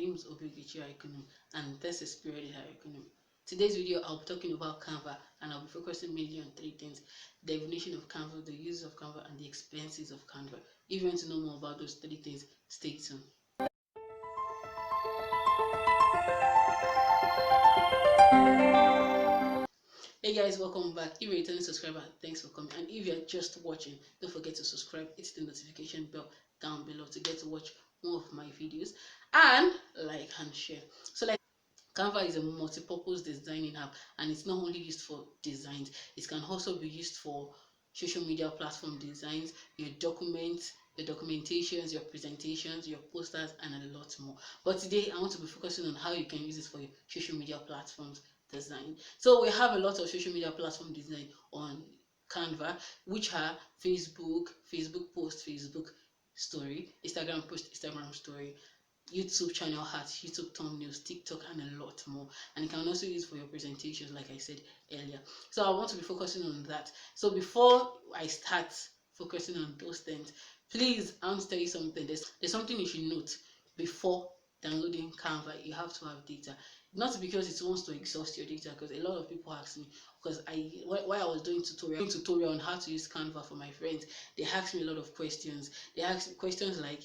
name is Obigichi Aikonom, and this is Spirit Aikonom. Today's video I'll be talking about Canva, and I'll be focusing mainly on three things: the definition of Canva, the use of Canva, and the expenses of Canva. If you want to know more about those three things, stay tuned. Hey guys, welcome back. If you're a returning subscriber, thanks for coming. And if you're just watching, don't forget to subscribe, hit the notification bell down below to get to watch more of my videos, and like and share. So Canva is a multi-purpose designing app, and it's not only used for designs, it can also be used for social media platform designs, your documents, your documentations, your presentations, your posters, and a lot more. But today I want to be focusing on how you can use it for your social media platforms design. So we have a lot of social media platform design on Canva, which are Facebook post, Facebook story, Instagram post, Instagram story, YouTube channel art, YouTube thumbnails, TikTok, and a lot more. And you can also use for your presentations, like I said earlier. So I want to be focusing on that. So before I start focusing on those things, please, I want to tell you something. There's something you should note before downloading Canva. You have to have data. Not because it wants to exhaust your data, because a lot of people ask me, because while I was doing tutorial on how to use Canva for my friends, they asked me a lot of questions. They asked me questions like,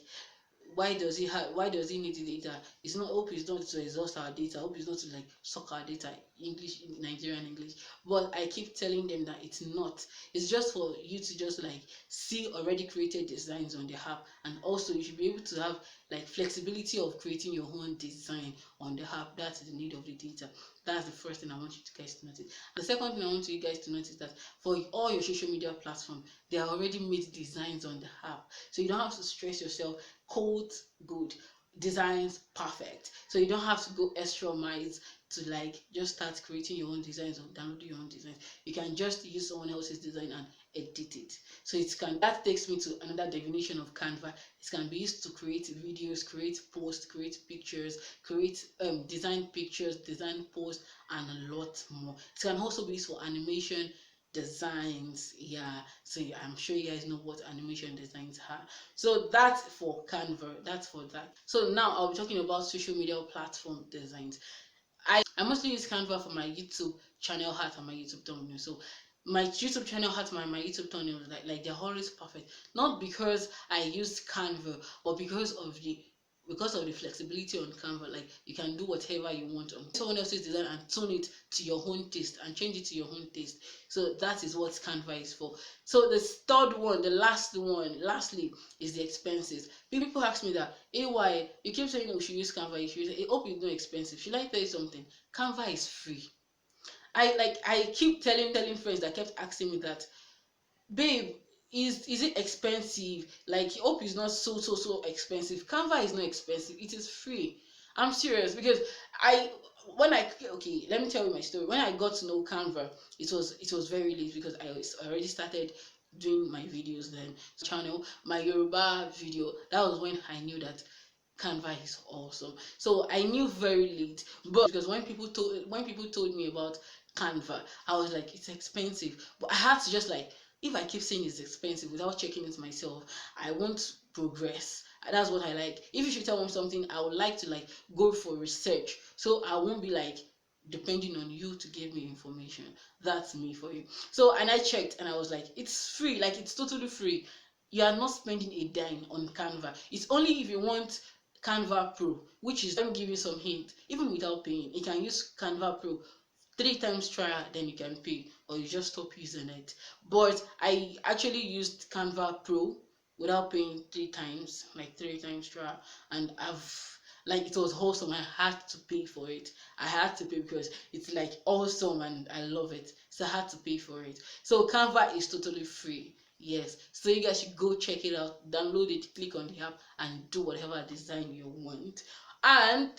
why does he need the data? It's not, hope it's not to exhaust our data, hope it's not to like suck our data, English, Nigerian English. But I keep telling them that it's not. It's just for you to just like see already created designs on the app, and also you should be able to have like flexibility of creating your own design on the app. That's the need of the data. That's the first thing I want you guys to notice. The second thing I want you guys to notice that for all your social media platform, they are already made designs on the app, so you don't have to stress yourself. Code good, designs perfect, so you don't have to go extra miles to like just start creating your own designs or downloading your own designs. You can just use someone else's design and edit it. So that takes me to another definition of Canva. It can be used to create videos, create posts, create pictures, create design pictures, design posts, and a lot more. It can also be used for animation designs. So I'm sure you guys know what animation designs are. So that's for Canva, that's for that. So now I'll be talking about social media platform designs. I mostly use Canva for my YouTube channel art and my YouTube thumbnail. So my YouTube channel art and my YouTube thumbnail, like they're always perfect, not because I use Canva, but because of the flexibility on Canva. Like you can do whatever you want on someone else's design and tune it to your own taste and change it to your own taste. So that is what Canva is for. So the third one, lastly, is the expenses. People ask me that, why you keep saying, we should use Canva, you should use it. I hope it's not expensive. Should I tell you something? Canva is free. I keep telling friends that kept asking me that, babe, is it expensive? Like, hope it's not so expensive. Canva is not expensive, it is free. I'm serious, because okay, let me tell you my story. When I got to know Canva, it was very late, because I already started doing my videos then. Channel, my Yoruba video, that was when I knew that Canva is awesome. So I knew very late, but because when people told me about Canva, I was like, it's expensive. But I had to just like, if I keep saying it's expensive without checking it myself, I won't progress. That's what I like. If you should tell me something, I would like to like go for research, so I won't be like depending on you to give me information. That's me for you. So, and I checked and I was like, it's free, like it's totally free. You are not spending a dime on Canva. It's only if you want Canva Pro, which is, let me give you some hint, even without paying, you can use Canva Pro 3 times trial, then you can pay, or you just stop using it. But I actually used Canva Pro without paying 3 times, like 3 times trial, and it was awesome. I had to pay for it. I had to pay because it's like awesome and I love it, so I had to pay for it. So Canva is totally free. Yes, so you guys should go check it out, download it, click on the app, and do whatever design you want, and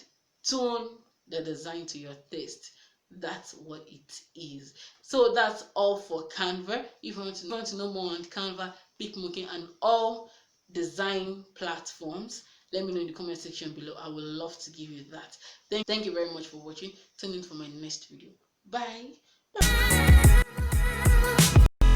tune the design to your taste. That's what it is. So that's all for Canva. If you want to know more on Canva, PicMonkey, and all design platforms, let me know in the comment section below. I would love to give you that. Thank you very much for watching. Tune in for my next video. Bye.